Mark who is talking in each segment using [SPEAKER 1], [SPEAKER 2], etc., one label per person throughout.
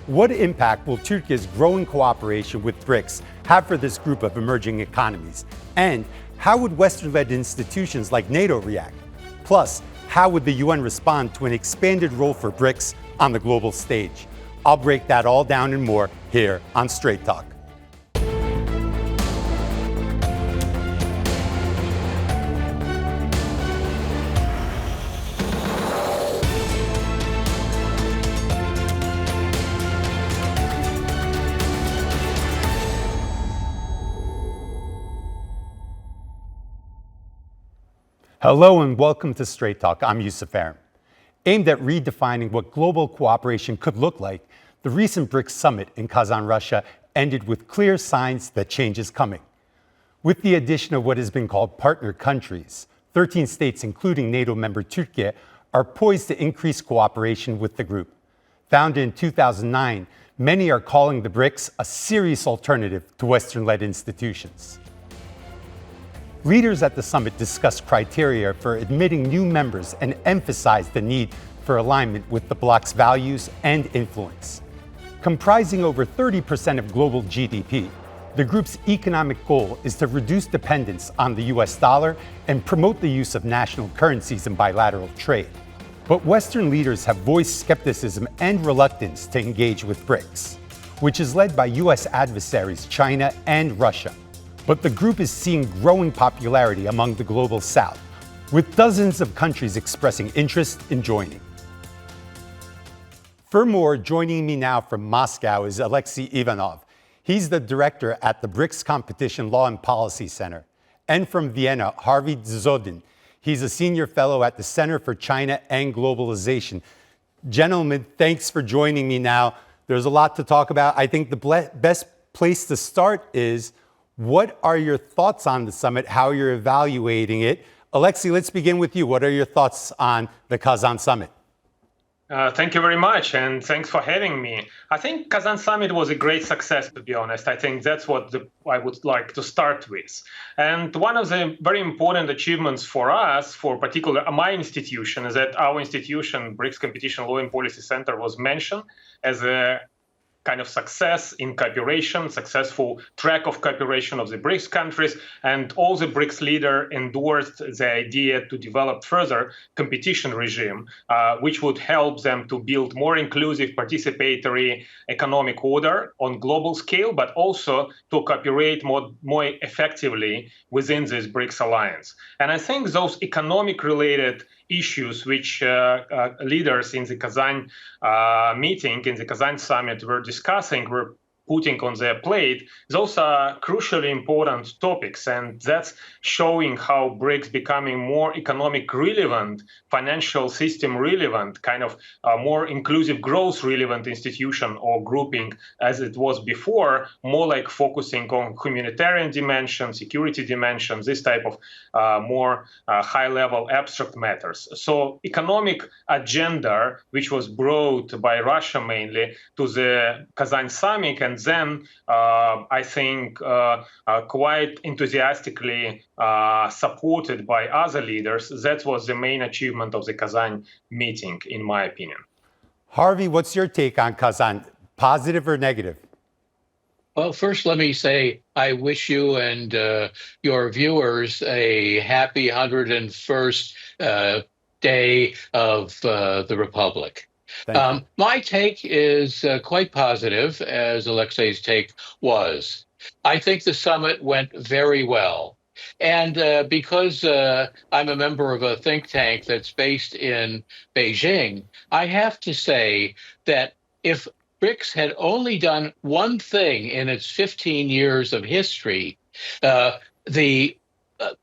[SPEAKER 1] What impact will Turkey's growing cooperation with BRICS have for this group of emerging economies? And how would Western-led institutions like NATO react? Plus, how would the UN respond to an expanded role for BRICS on the global stage? I'll break that all down and more here on Straight Talk. Hello and welcome to Straight Talk. I'm Yusuf Aram. Aimed at redefining what global cooperation could look like, the recent BRICS summit in Kazan, Russia ended with clear signs that change is coming. With the addition of what has been called partner countries, 13 states, including NATO member Türkiye, are poised to increase cooperation with the group. Founded in 2009, many are calling the BRICS a serious alternative to Western-led institutions. Leaders at the summit discussed criteria for admitting new members and emphasized the need for alignment with the bloc's values and influence. Comprising over 30% of global GDP, the group's economic goal is to reduce dependence on the US dollar and promote the use of national currencies in bilateral trade. But Western leaders have voiced skepticism and reluctance to engage with BRICS, which is led by US adversaries China and Russia. But the group is seeing growing popularity among the global south, with dozens of countries expressing interest in joining. For more, joining me now from Moscow is Alexei Ivanov. He's the director at the BRICS Competition Law and Policy Center. And from Vienna, Harvey Dzodin. He's a senior fellow at the Center for China and Globalization. Gentlemen, thanks for joining me now. There's a lot to talk about. I think the best place to start is, what are your thoughts on the summit, how you're evaluating it? Alexei, let's begin with you. What are your thoughts on the Kazan Summit?
[SPEAKER 2] Thank you very much, and thanks for having me. I think Kazan Summit was a great success, to be honest. I think that's what I would like to start with. And one of the very important achievements for us, for particular my institution, is that our institution, BRICS Competition Law and Policy Center, was mentioned as a kind of success in cooperation, successful track of cooperation of the BRICS countries, and all the BRICS leaders endorsed the idea to develop further competition regime, which would help them to build more inclusive, participatory economic order on global scale, but also to cooperate more effectively within this BRICS alliance. And I think those economic-related issues which leaders in the Kazan meeting, in the Kazan summit were discussing, were putting on their plate, those are crucially important topics. And that's showing how BRICS becoming more economic relevant, financial system relevant, kind of more inclusive growth relevant institution or grouping as it was before, more like focusing on humanitarian dimension, security dimension, this type of more high level abstract matters. So economic agenda, which was brought by Russia mainly to the Kazan summit, and then I think quite enthusiastically supported by other leaders. That was the main achievement of the Kazan meeting, in my opinion.
[SPEAKER 1] Harvey, what's your take on Kazan? Positive or negative?
[SPEAKER 3] Well, first, let me say I wish you and your viewers a happy 101st day of the Republic. My take is quite positive, as Alexei's take was. I think the summit went very well. And because I'm a member of a think tank that's based in Beijing, I have to say that if BRICS had only done one thing in its 15 years of history, the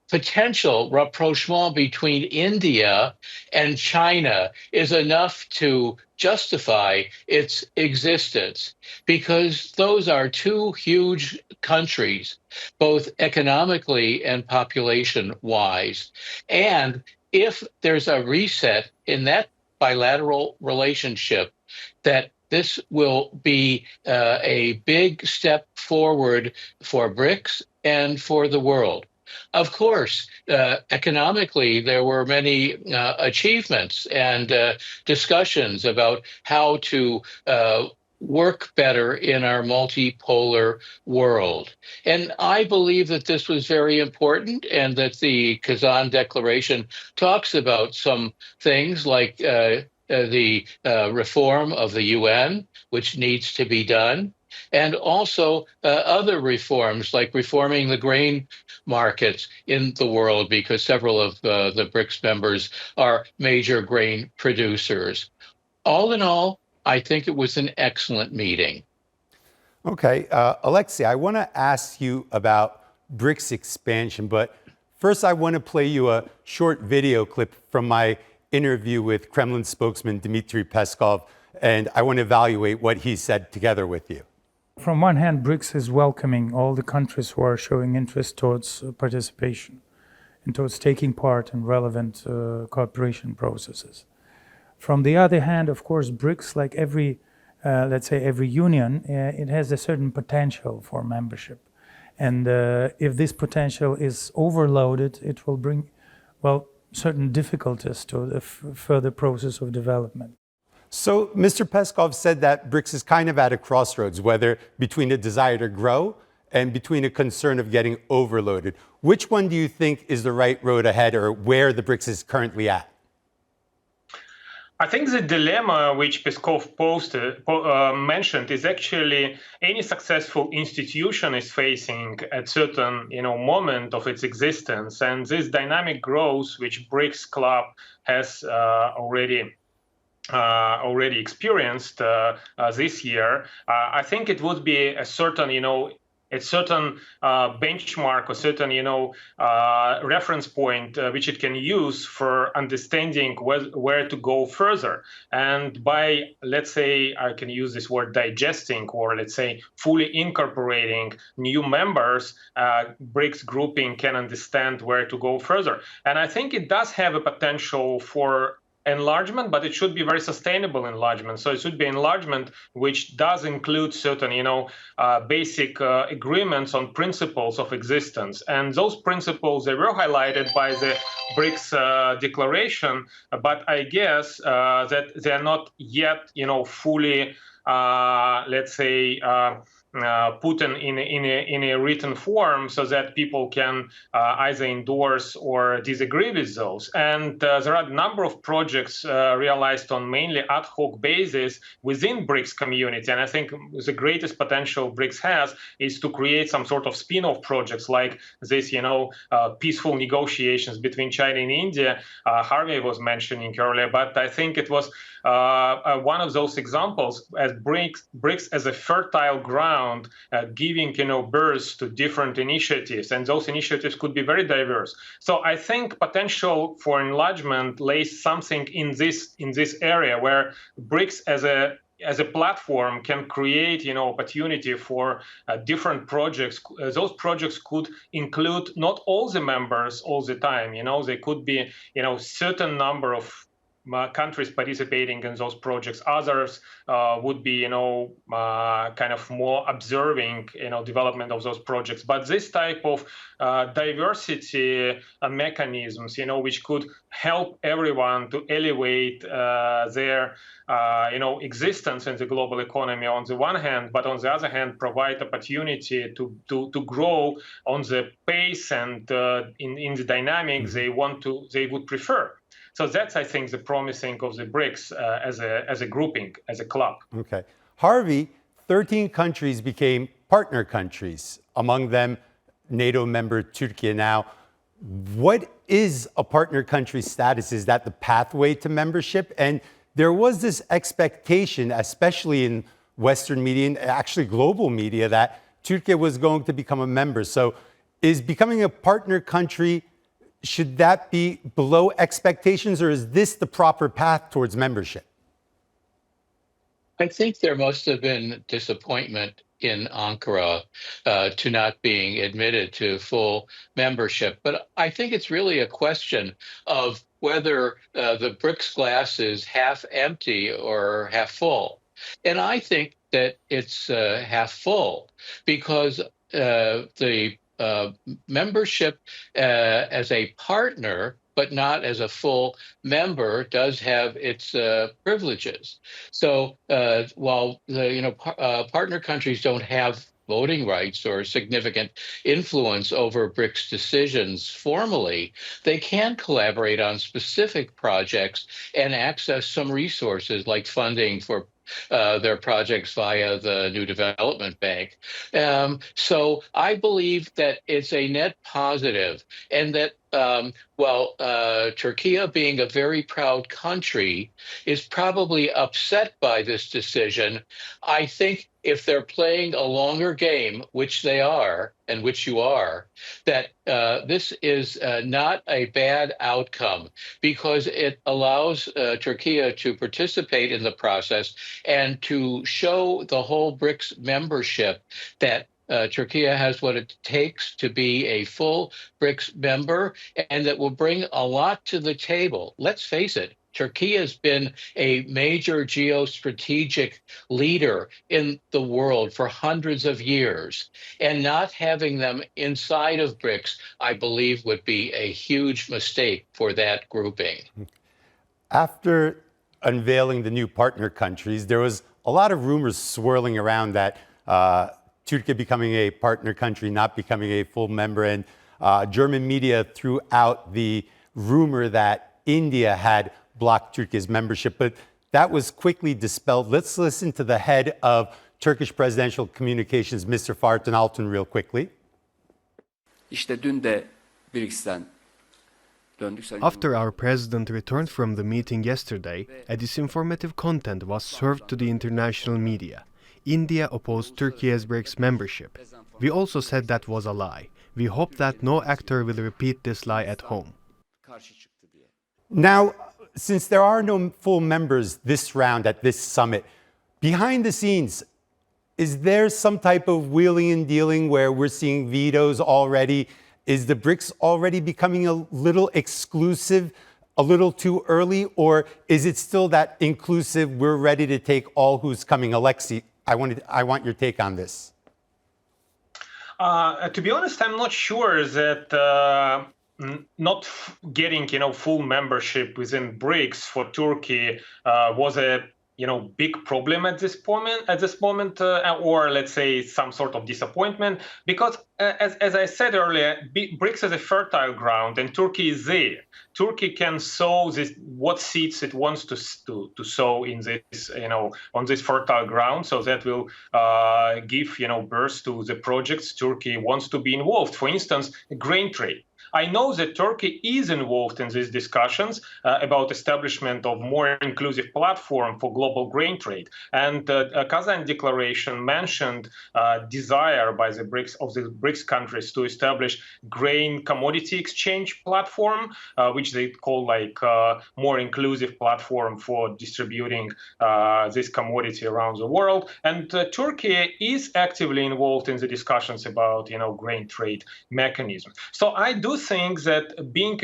[SPEAKER 3] potential rapprochement between India and China is enough to justify its existence, because those are two huge countries, both economically and population-wise. And if there's a reset in that bilateral relationship, that this will be a big step forward for BRICS and for the world. Of course, economically, there were many achievements and discussions about how to work better in our multipolar world. And I believe that this was very important and that the Kazan Declaration talks about some things like the reform of the UN, which needs to be done, and also other reforms like reforming the grain markets in the world, because several of the BRICS members are major grain producers. All in all, I think it was an excellent meeting.
[SPEAKER 1] Okay, Alexei, I want to ask you about BRICS expansion, but first I want to play you a short video clip from my interview with Kremlin spokesman Dmitry Peskov, and I want to evaluate what he said together with you.
[SPEAKER 4] From one hand, BRICS is welcoming all the countries who are showing interest towards participation and towards taking part in relevant cooperation processes. From the other hand, of course, BRICS, like every, let's say, every union, it has a certain potential for membership. And if this potential is overloaded, it will bring, well, certain difficulties to the further process of development.
[SPEAKER 1] So Mr. Peskov said that BRICS is kind of at a crossroads, whether between a desire to grow and between a concern of getting overloaded. Which one do you think is the right road ahead, or where the BRICS is currently at?
[SPEAKER 2] I think the dilemma which Peskov mentioned is actually any successful institution is facing at certain moment of its existence, and this dynamic growth which BRICS Club has already experienced this year. I think it would be a certain benchmark or certain reference point which it can use for understanding where to go further. And by, let's say, I can use this word digesting, or let's say fully incorporating new members, BRICS grouping can understand where to go further. And I think it does have a potential for enlargement, but it should be very sustainable enlargement. So it should be enlargement which does include certain, basic agreements on principles of existence. And those principles, they were highlighted by the BRICS declaration, but I guess that they're not yet, fully, let's say, put in a written form so that people can either endorse or disagree with those. And there are a number of projects realized on mainly ad hoc basis within BRICS community. And I think the greatest potential BRICS has is to create some sort of spin-off projects like this, peaceful negotiations between China and India. Harvey was mentioning earlier, but I think it was one of those examples as BRICS as a fertile ground, giving birth to different initiatives, and those initiatives could be very diverse. So I think potential for enlargement lays something in this area where BRICS as a platform can create opportunity for different projects. Those projects could include not all the members all the time. They could be certain number of countries participating in those projects. Others would be, kind of more observing, development of those projects. But this type of diversity mechanisms, which could help everyone to elevate their, existence in the global economy on the one hand, but on the other hand, provide opportunity to grow on the pace and in the dynamics they would prefer. So that's, I think, the promising of the BRICS as a grouping, as a club.
[SPEAKER 1] Okay. Harvey, 13 countries became partner countries, among them NATO member Turkey. Now, what is a partner country status? Is that the pathway to membership? And there was this expectation, especially in Western media, and actually global media, that Turkey was going to become a member. So is becoming a partner country, should that be below expectations, or is this the proper path towards membership?
[SPEAKER 3] I think there must have been disappointment in Ankara to not being admitted to full membership. But I think it's really a question of whether the BRICS glass is half empty or half full. And I think that it's half full, because the membership as a partner but not as a full member, does have its privileges. So while the partner countries don't have voting rights or significant influence over BRICS decisions formally, they can collaborate on specific projects and access some resources like funding for their projects via the New Development Bank. So I believe that it's a net positive, and that Turkey, being a very proud country, is probably upset by this decision. I think if they're playing a longer game, which they are, and which you are, that this is not a bad outcome, because it allows Turkey to participate in the process and to show the whole BRICS membership that Turkey has what it takes to be a full BRICS member, and that will bring a lot to the table. Let's face it, Turkey has been a major geostrategic leader in the world for hundreds of years, and not having them inside of BRICS, I believe, would be a huge mistake for that grouping.
[SPEAKER 1] After unveiling the new partner countries, there was a lot of rumors swirling around that Turkey becoming a partner country, not becoming a full member, and German media threw out the rumor that India had blocked Turkey's membership, but that was quickly dispelled. Let's listen to the head of Turkish presidential communications, Mr. Fahrettin Altun, real quickly.
[SPEAKER 5] İşte dün de BRICS'ten döndük.
[SPEAKER 6] After our president returned from the meeting yesterday, a disinformative content was served to the international media. India opposed Turkey's BRICS membership. We also said that was a lie. We hope that no actor will repeat this lie at home.
[SPEAKER 1] Now, since there are no full members this round at this summit, behind the scenes, is there some type of wheeling and dealing where we're seeing vetoes already? Is the BRICS already becoming a little exclusive, a little too early? Or is it still that inclusive, we're ready to take all who's coming? Alexei, I want your take on this.
[SPEAKER 2] To be honest, I'm not sure that not getting full membership within BRICS for Turkey was a big problem at this moment, or let's say some sort of disappointment, because as I said earlier, BRICS is a fertile ground, and Turkey is there. Turkey can sow what seeds it wants to sow in this on this fertile ground, so that will give birth to the projects Turkey wants to be involved. For instance, grain trade. I know that Turkey is involved in these discussions about establishment of more inclusive platform for global grain trade. And Kazan Declaration mentioned desire by the BRICS countries to establish grain commodity exchange platform, which they call more inclusive platform for distributing this commodity around the world. And Turkey is actively involved in the discussions about grain trade mechanism. So I do think that being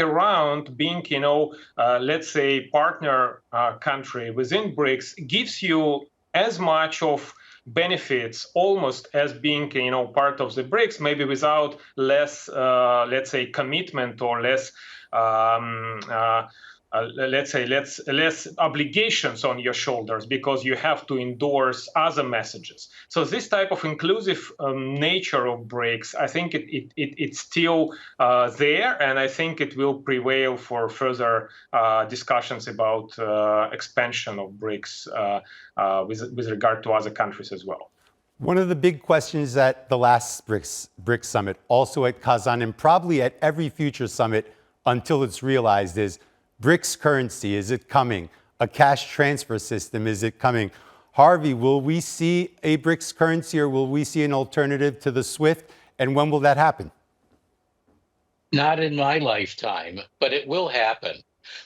[SPEAKER 2] let's say partner country within BRICS gives you as much of benefits almost as being part of the BRICS, maybe without less let's say commitment or less less obligations on your shoulders, because you have to endorse other messages. So this type of inclusive nature of BRICS, I think it's still there, and I think it will prevail for further discussions about expansion of BRICS with regard to other countries as well.
[SPEAKER 1] One of the big questions at the last BRICS summit, also at Kazan, and probably at every future summit until it's realized, is BRICS currency, is it coming? A cash transfer system, is it coming? Harvey, will we see a BRICS currency, or will we see an alternative to the SWIFT? And when will that happen?
[SPEAKER 3] Not in my lifetime, but it will happen.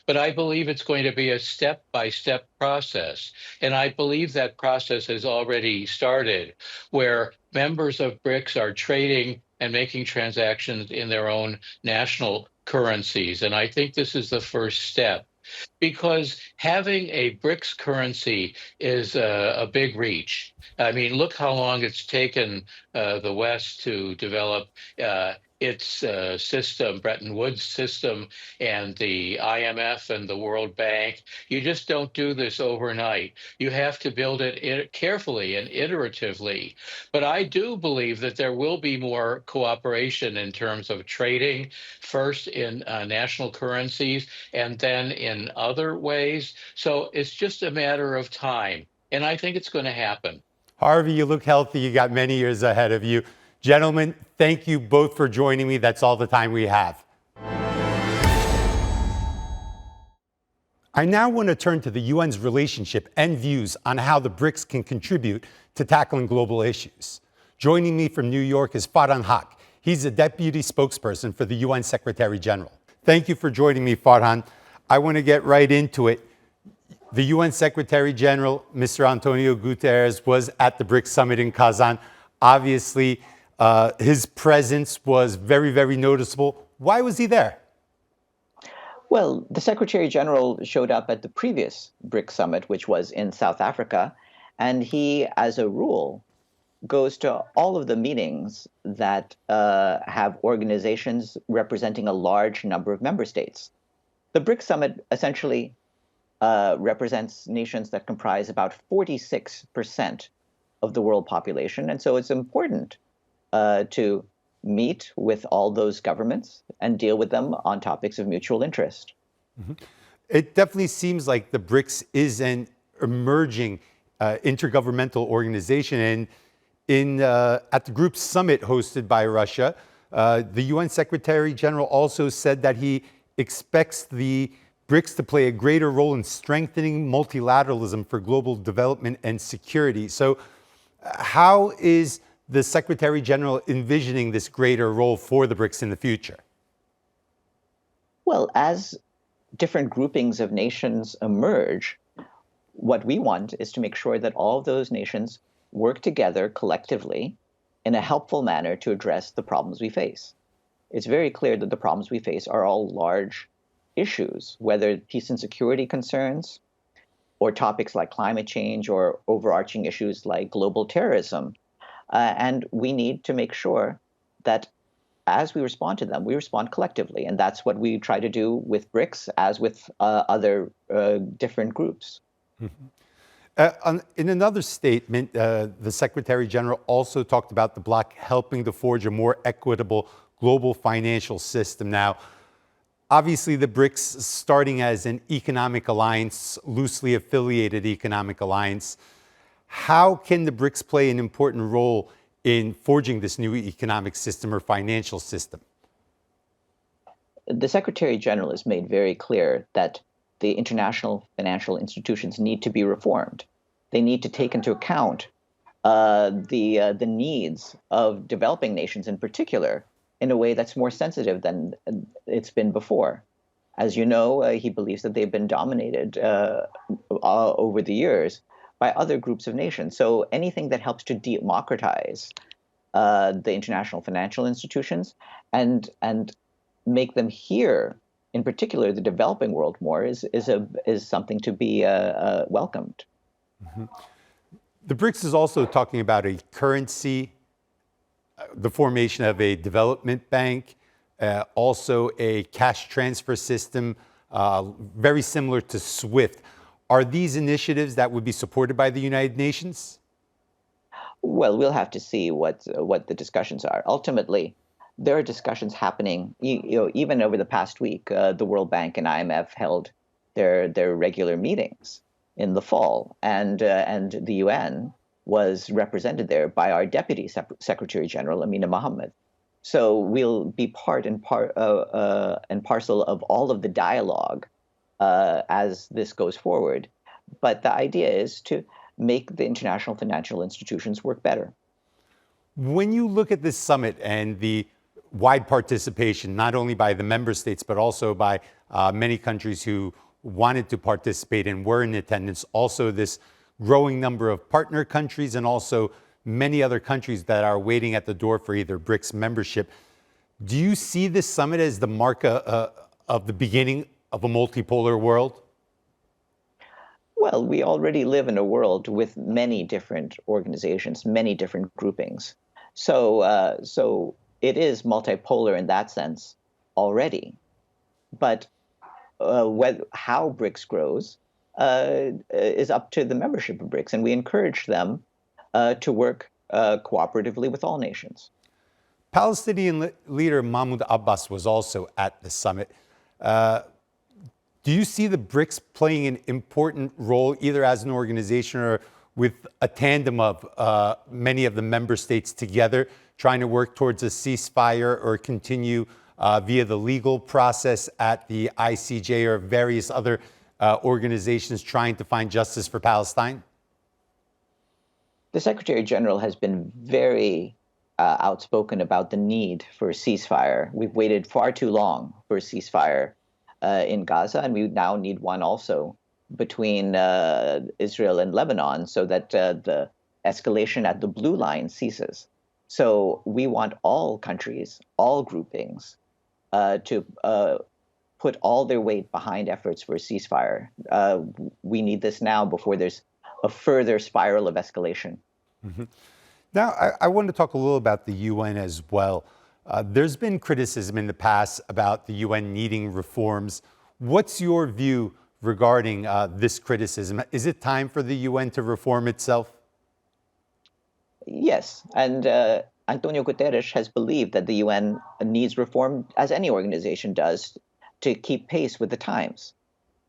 [SPEAKER 3] But I believe it's going to be a step-by-step process. And I believe that process has already started, where members of BRICS are trading and making transactions in their own national currencies. And I think this is the first step, because having a BRICS currency is a big reach. I mean, look how long it's taken the West to develop its system, Bretton Woods system, and the IMF and the World Bank. You just don't do this overnight. You have to build it carefully and iteratively. But I do believe that there will be more cooperation in terms of trading, first in national currencies and then in other ways. So it's just a matter of time. And I think it's going to happen.
[SPEAKER 1] Harvey, you look healthy. You got many years ahead of you. Gentlemen, thank you both for joining me. That's all the time we have. I now want to turn to the UN's relationship and views on how the BRICS can contribute to tackling global issues. Joining me from New York is Farhan Haq. He's the deputy spokesperson for the UN Secretary General. Thank you for joining me, Farhan. I want to get right into it. The UN Secretary General, Mr. Antonio Guterres, was at the BRICS Summit in Kazan. Obviously, his presence was very, very noticeable. Why was he there?
[SPEAKER 7] Well, the Secretary General showed up at the previous BRICS Summit, which was in South Africa, and he, as a rule, goes to all of the meetings that have organizations representing a large number of member states. The BRICS Summit essentially represents nations that comprise about 46% of the world population. And so it's important to meet with all those governments and deal with them on topics of mutual interest.
[SPEAKER 1] Mm-hmm. It definitely seems like the BRICS is an emerging intergovernmental organization. And at the group summit hosted by Russia, the UN Secretary General also said that he expects the BRICS to play a greater role in strengthening multilateralism for global development and security. So how is the Secretary General envisioning this greater role for the BRICS in the future?
[SPEAKER 7] Well, as different groupings of nations emerge, what we want is to make sure that all of those nations work together collectively in a helpful manner to address the problems we face. It's very clear that the problems we face are all large issues, whether peace and security concerns or topics like climate change or overarching issues like global terrorism. And we need to make sure that as we respond to them, we respond collectively. And that's what we try to do with BRICS as with other different groups.
[SPEAKER 1] Mm-hmm. In another statement, the Secretary General also talked about the bloc helping to forge a more equitable global financial system. Now, obviously, the BRICS, starting as an economic alliance, loosely affiliated economic alliance, how can the BRICS play an important role in forging this new economic system or financial system?
[SPEAKER 7] The Secretary General has made very clear that the international financial institutions need to be reformed. They need to take into account the needs of developing nations in particular in a way that's more sensitive than it's been before. As you know, he believes that they've been dominated over the years by other groups of nations. So anything that helps to democratize the international financial institutions and make them hear, in particular, the developing world more, is something to be welcomed.
[SPEAKER 1] Mm-hmm. The BRICS is also talking about a currency, the formation of a development bank, also a cash transfer system, very similar to SWIFT. Are these initiatives that would be supported by the United Nations?
[SPEAKER 7] Well, we'll have to see what the discussions are. Ultimately, there are discussions happening. Even over the past week, the World Bank and IMF held their regular meetings in the fall, and the UN was represented there by our Deputy Secretary General, Amina Mohammed. So we'll be part and parcel of all of the dialogue as this goes forward. But the idea is to make the international financial institutions work better.
[SPEAKER 1] When you look at this summit and the wide participation, not only by the member states, but also by many countries who wanted to participate and were in attendance, also this growing number of partner countries and also many other countries that are waiting at the door for either BRICS membership. Do you see this summit as the mark of the beginning of a multipolar world?
[SPEAKER 7] Well, we already live in a world with many different organizations, many different groupings. So it is multipolar in that sense already. But how BRICS grows is up to the membership of BRICS, and we encourage them to work cooperatively with all nations.
[SPEAKER 1] Palestinian leader Mahmoud Abbas was also at the summit. Do you see the BRICS playing an important role, either as an organization or with a tandem of many of the member states together, trying to work towards a ceasefire or continue via the legal process at the ICJ or various other organizations trying to find justice for Palestine?
[SPEAKER 7] The Secretary General has been very outspoken about the need for a ceasefire. We've waited far too long for a ceasefire in Gaza, and we now need one also between Israel and Lebanon so that the escalation at the blue line ceases. So we want all countries, all groupings, to put all their weight behind efforts for a ceasefire. We need this now before there's a further spiral of escalation.
[SPEAKER 1] Mm-hmm. Now, I want to talk a little about the UN as well. There's been criticism in the past about the UN needing reforms. What's your view regarding this criticism? Is it time for the UN to reform itself?
[SPEAKER 7] Yes, and Antonio Guterres has believed that the UN needs reform, as any organization does, to keep pace with the times.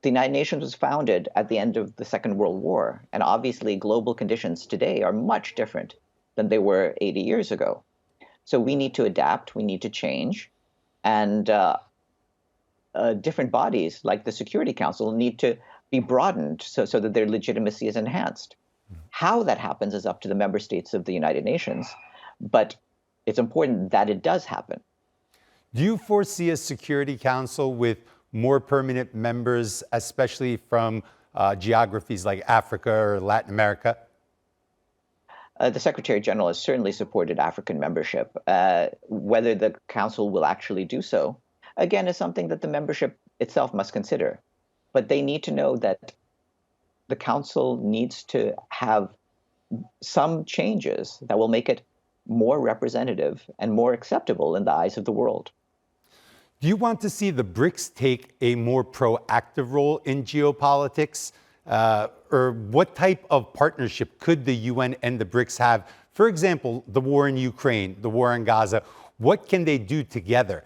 [SPEAKER 7] The United Nations was founded at the end of the Second World War, and obviously global conditions today are much different than they were 80 years ago. So we need to adapt, we need to change, and different bodies like the Security Council need to be broadened so that their legitimacy is enhanced. How that happens is up to the member states of the United Nations, but it's important that it does happen.
[SPEAKER 1] Do you foresee a Security Council with more permanent members, especially from geographies like Africa or Latin America?
[SPEAKER 7] The Secretary General has certainly supported African membership. Whether the Council will actually do so, again, is something that the membership itself must consider. But they need to know that the Council needs to have some changes that will make it more representative and more acceptable in the eyes of the world.
[SPEAKER 1] Do you want to see the BRICS take a more proactive role in geopolitics? Or what type of partnership could the UN and the BRICS have? For example, the war in Ukraine, the war in Gaza. What can they do together?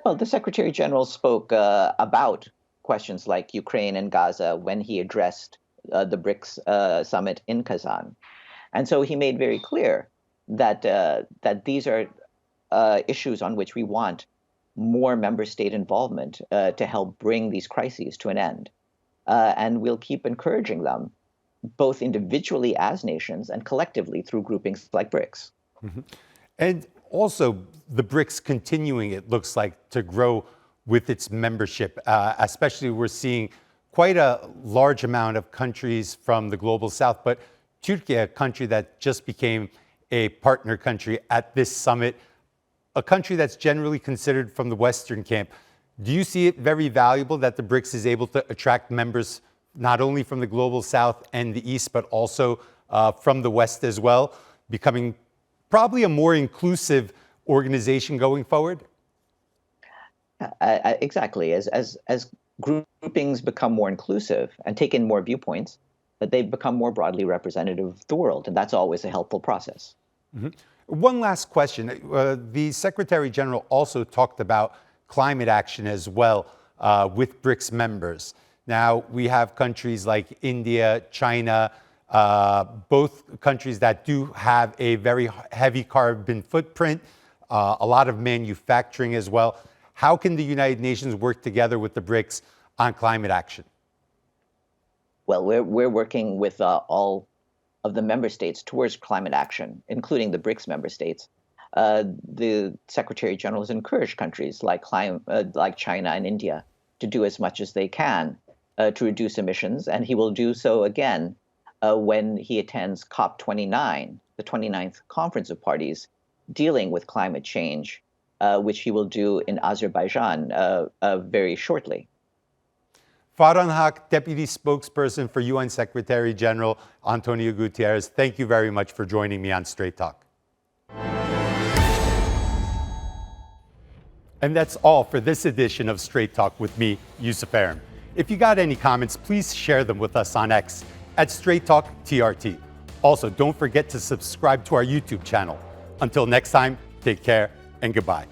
[SPEAKER 7] Well, the Secretary General spoke about questions like Ukraine and Gaza when he addressed the BRICS summit in Kazan. And so he made very clear that these are issues on which we want more member state involvement to help bring these crises to an end. And we'll keep encouraging them, both individually as nations and collectively through groupings like BRICS.
[SPEAKER 1] Mm-hmm. And also the BRICS continuing, it looks like, to grow with its membership, especially we're seeing quite a large amount of countries from the global south, but Turkiye, a country that just became a partner country at this summit, a country that's generally considered from the Western camp. Do you see it very valuable that the BRICS is able to attract members not only from the global south and the east, but also from the west as well, becoming probably a more inclusive organization going forward?
[SPEAKER 7] Exactly. As groupings become more inclusive and take in more viewpoints, that they become more broadly representative of the world, and that's always a helpful process.
[SPEAKER 1] Mm-hmm. One last question. The Secretary General also talked about climate action as well with BRICS members. Now, we have countries like India, China, both countries that do have a very heavy carbon footprint, a lot of manufacturing as well. How can the United Nations work together with the BRICS on climate action?
[SPEAKER 7] Well, we're working with all of the member states towards climate action, including the BRICS member states. The Secretary General has encouraged countries like China and India to do as much as they can to reduce emissions, and he will do so again when he attends COP29, the 29th Conference of Parties, dealing with climate change, which he will do in Azerbaijan very shortly.
[SPEAKER 1] Farhan Haq, Deputy Spokesperson for UN Secretary General Antonio Guterres, thank you very much for joining me on Straight Talk. And that's all for this edition of Straight Talk with me, Yusuf Aram. If you got any comments, please share them with us on X at Straight Talk TRT. Also, don't forget to subscribe to our YouTube channel. Until next time, take care and goodbye.